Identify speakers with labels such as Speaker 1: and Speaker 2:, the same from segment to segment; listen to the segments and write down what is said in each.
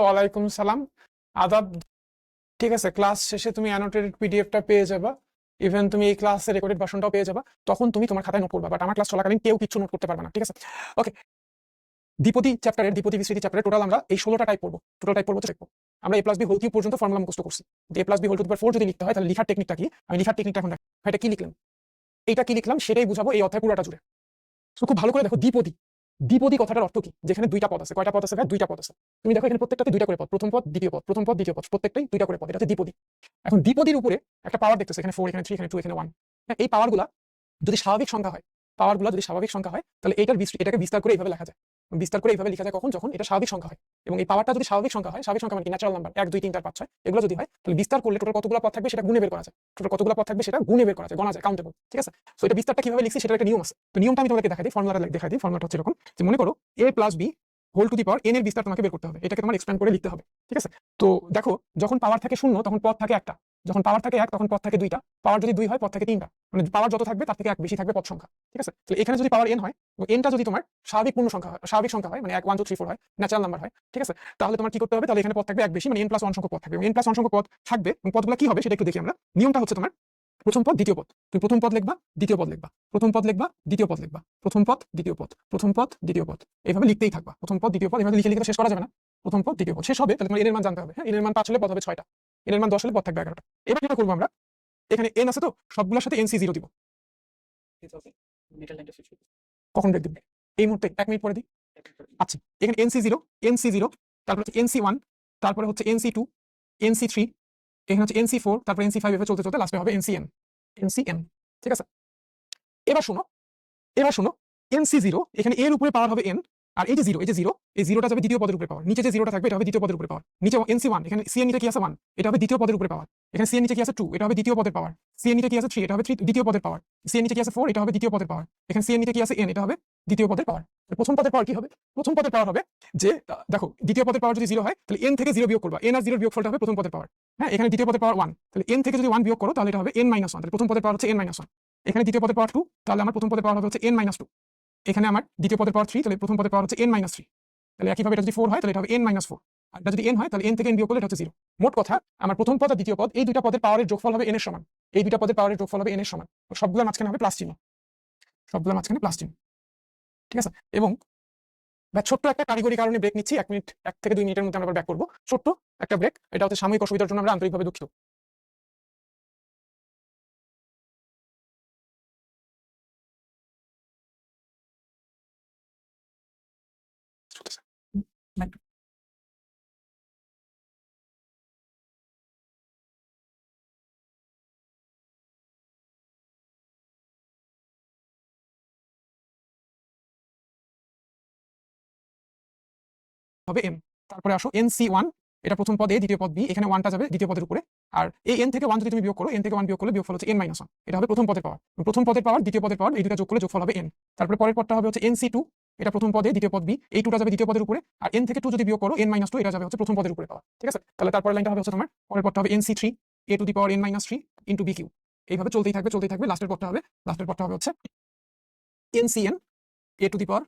Speaker 1: ওয়ালাইকুম সালাম, আদাব। ঠিক আছে, ক্লাস শেষে তুমি অ্যানোটেটেড পিডিএফটা পেয়ে যাবা। ইভেন তুমি এই ক্লাসের রেকর্ডেড ভার্সনটাও পেয়ে যাবা। তখন তুমি তোমার খাতায় নোট করবা, বাট আমার ক্লাস চলাকালীন কেউ কিছু নোট করতে পারবে না। ঠিক আছে, ওকে। দ্বিপদী চ্যাপ্টারের, দ্বিপদী বিস্তৃতি চ্যাপ্টারে টোটাল আমরা এই 16টা টাইপ পড়বো। টোটাল টাইপ পড়বো দেখবো। আমরা a+b হোল কিউব পর্যন্ত ফর্মুলা মুখস্থ করছি। a+b হোল টু দি পাওয়ার 4 যদি লিখতে হয় তাহলে লিখার টেকনিকটা কি? আমি লিখার টেকনিকটা এখন দেখো। এটা কি লিখলাম, এইটা কি লিখলাম সেটাই বুঝাবো এই অধ্যায় পুরোটা জুড়ে। তো খুব ভালো করে দেখো, দ্বিপদী। দ্বিপদী কথাটার অর্থ কি? যেখানে দুইটা পদ আছে। কয়টা পদ আছে ভাই? দুইটা পদ আছে। তুমি দেখো এখানে প্রত্যেকটাতে দুইটা করে পদ, প্রথম পদ দ্বিতীয় পদ, প্রথম পদ দ্বিতীয় পদ, প্রত্যেকটাই দুইটা করে পদ। এটা হচ্ছে দ্বিপদী। এখন দ্বিপদীর উপরে একটা পাওয়ার দেখতেছো, এখানে 4, এখানে 3, এখানে 2, এখানে 1। হ্যাঁ, এই পাওয়ারগুলা যদি স্বাভাবিক সংখ্যা হয়, পাওয়ারগুলো যদি স্বাভাবিক সংখ্যা হয় তাহলে এটাকে বিস্তার করে এইভাবে লেখা যায়। বিস্তার করে এইভাবে লেখা যায় কখন? যখন এটা স্বাভাবিক সংখ্যা হয়। এবং এই পাওয়ারটা যদি স্বাভাবিক সংখ্যা হয়, স্বাভাবিক সংখ্যা মানে কি? ন্যাচারাল নাম্বার 1 2 3 4 5 6 এগুলো যদি হয় তাহলে বিস্তার করলে টোটাল কতগুলো পদ থাকবে সেটা গুণে বের করা যায়। টোটাল কতগুলো পদ থাকবে সেটা গুণে বের করা যায়, গণা যায়, কাউন্টেবল। ঠিক আছে, সো এটা বিস্তারটা কিভাবে লিখছি সেটার একটা নিয়ম আছে। তো নিয়মটা আমি তোমাদেরকে দেখাই দিই, ফর্মুলাটা দেখাই দিই। ফর্মুলাটা হচ্ছে এরকম যে, মনে করো a+b whole to the power n এর বিস্তার তোমাকে বের করতে হবে। এটাকে তোমার এক্সপ্যান্ড করে লিখতে হবে। ঠিক আছে, তো দেখো যখন পাওয়ার থাকে 0 তখন পদ থাকে একটা, যখন পাওয়ার থাকে 1 তখন পদ থাকে 2টা, পাওয়ার যদি 2 হয় পদ থাকে 3টা। মানে পাওয়ার যত থাকবে তার থেকে 1 বেশি থাকবে পদ সংখ্যা। ঠিক আছে, তো এখানে যদি পাওয়ার n হয় এবং nটা যদি তোমার স্বাভাবিক পূর্ণ সংখ্যা হয়, স্বাভাবিক সংখ্যা হয় মানে 1 1 2 3 4 হয়, ন্যাচারাল নাম্বার হয়। ঠিক আছে, তাহলে তোমার কি করতে হবে? তাহলে এখানে পদ থাকবে 1 বেশি, মানে n+1 সংখ্যক পদ থাকবে। n+1 সংখ্যক পদ থাকবে এবং পদগুলো কি হবে সেটা একটু দেখি আমরা। নিয়মটা হচ্ছে তোমার প্রথম পদ দ্বিতীয় পদ, তুমি প্রথম পদ লিখবা, দ্বিতীয় পদ লিখবা, প্রথম পদ লিখবা, দ্বিতীয় পদ লিখবা, প্রথম পদ দ্বিতীয় পদ, প্রথম পদ দ্বিতীয় পদ, এইভাবে লিখতেই থাকবা। প্রথম পদ দ্বিতীয় পদ এভাবে লিখে লিখে শেষ করা যাবে না। প্রথম পদ দ্বিতীয় পদ শেষ হবে, তাহলে তোমার n এর মান জানতে হবে। হ্যাঁ, n এর মান 5 হলে পদ হবে 6টা, n এর মান 10 হলে পদ থাকবে 11টা। এবার যেটা করবো আমরা, এখানে n আছে তো সবগুলোর সাথে nc0 দিব। কখন ব্রেক দিবে? এই মুহূর্তে, 1 মিনিট পরে দিই। আচ্ছা, এখানে nc0, nc0, তারপর হচ্ছে nc1, তারপরে হচ্ছে nc2, nc3, এখানে হচ্ছে nc4, তারপর nc5, এভাবে চলতে চলতে লাস্টে হবে ncn, ncn। ঠিক আছে, এবার শোনো, এবার শোনো, nc0 এখানে এর উপরে পাওয়ার হবে n, আর এই যে 0, এই যে 0, এই 0টা যাবে দ্বিতীয় পদের উপরে পাওয়ার। নিচে যে 0টা থাকবে এটা হবে দ্বিতীয় পদের উপরে পাওয়ার। নিচে nc1, এখানে cn নিচে কি আছে 1, এটা হবে দ্বিতীয় পদের উপরে পাওয়ার। এখানে cn নিচে কি আছে 2, এটা হবে দ্বিতীয় পদের পাওয়ার। cn নিচে কি আছে 3, এটা হবে দ্বিতীয় পদের পাওয়ার। cn নিচে কি আছে 4, এটা হবে দ্বিতীয় পদের পাওয়ার। এখানে cn নিচে কি আছে n, এটা হবে দ্বিতীয় পদের পাওয়ার। প্রথম পদের পাওয়ার কি হবে? প্রথম পদের পাওয়ার হবে যে, দেখো দ্বিতীয় পদের পাওয়ার যদি 0 হয় তাহলে n থেকে 0 বিয়োগ করবা, n আর 0 বিয়োগফলটা হবে প্রথম পদের পাওয়ার। হ্যাঁ, এখানে দ্বিতীয় পদের পাওয়ার 1, তাহলে n থেকে যদি 1 বিয়োগ করো তাহলে এটা হবে n - 1, তাহলে প্রথম পদের পাওয়ার হচ্ছে n - 1। এখানে দ্বিতীয় পদের পাওয়ার 2, তাহলে আমার প্রথম পদের পাওয়ার হবে হচ্ছে n - 2। এখানে আমার দ্বিতীয় পদের পাওয়ার 3, তাহলে প্রথম পদের পাওয়ার হচ্ছে n - 3। তাহলে একইভাবে এটা যদি 4 হয় তাহলে এটা হবে n - 4, আর এটা যদি n হয় তাহলে n থেকে n বিয়োগ করলে এটা হচ্ছে 0। মোট কথা আমার প্রথম পদ আর দ্বিতীয় পদ এই দুইটা পদের পাওয়ারের যোগফল হবে n এর সমান। এই দুইটা পদের পাওয়ারের যোগফল হবে n এর সমান। সবগুলোর মাঝখানে হবে প্লাস চিহ্ন, সবগুলোর মাঝখানে প্লাস চিহ্ন। ঠিক আছে, এবং ছোট্ট একটা কারিগরি কারণে ব্রেক নিচ্ছি, 1 মিনিট, 1 থেকে 2 মিনিটের মধ্যে আমরা ব্যাক করবো। ছোট্ট একটা ব্রেক, এটা হচ্ছে সাময়িক অসুবিধার জন্য আমরা আন্তরিকভাবে দুঃখিত। হবে m, তারপরে আসো nc1, এটা প্রথম পদ a, দ্বিতীয় পদ b, এখানে 1টা যাবে দ্বিতীয় পদের উপরে, আর এই n থেকে 1 যদি তুমি বিয়োগ করো, n থেকে 1 বিয়োগ করলে বিয়োগফল হচ্ছে n - 1, এটা হবে প্রথম পদের পাওয়ার। প্রথম পদের পাওয়ার দ্বিতীয় পদের পাওয়ার এই দুটো যোগ করলে যোগফল হবে n। তারপরে পরের পদটা হবে হচ্ছে nc2, এটা প্রথম পদে, দ্বিতীয় পদ b, এই 2টা যাবে দ্বিতীয় পদের উপরে, আর n থেকে 2 যদি বিয়োগ করো n - 2, এটা যাবে হচ্ছে প্রথম পদের উপরে পাওয়ার। ঠিক আছে, তাহলে তারপরে লাইনটা হবে হচ্ছে তোমার, পরের পদটা হবে nc3 a two the power n - 3 into bq। এইভাবে চলতেই থাকবে চলতেই থাকবে, লাস্টের পদটা হবে হচ্ছে ncn a two the power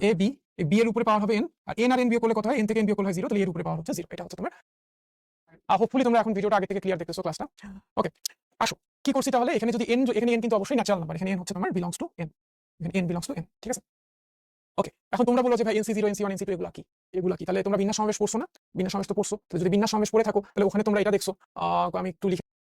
Speaker 1: a b, এই b এর উপরে পাওয়ার হবে n, আর n আর n বিয়োগ করলে কত হয়? n থেকে n বিয়োগ করলে হয় 0, তাহলে এর উপরে পাওয়ার হচ্ছে 0। এটা হচ্ছে তোমার, হোপফুলি তোমরা এখন ভিডিওটা আগে থেকে ক্লিয়ার দেখতেছো ক্লাসটা। ওকে, আসো কি করছি তাহলে, এখানে যদি n, এখানে n কিন্তু অবশ্যই ন্যাচারাল নাম্বার, এখানে n হচ্ছে তোমার বিলংস টু n, এখানে n বিলংস টু n। ঠিক আছে, ওকে। এখন তোমরা বলো যে ভাই nc0, nc1, nc2 এগুলা কি? এগুলা কি? তাহলে তোমরা বিন্যাস সমাবেশ পড়ছো না? বিন্যাস সমাবেশ তো পড়ছো, তাহলে যদি বিন্যাস সমাবেশ পড়ে থাকো তাহলে ওখানে তোমরা এটা দেখছো। আমি একটু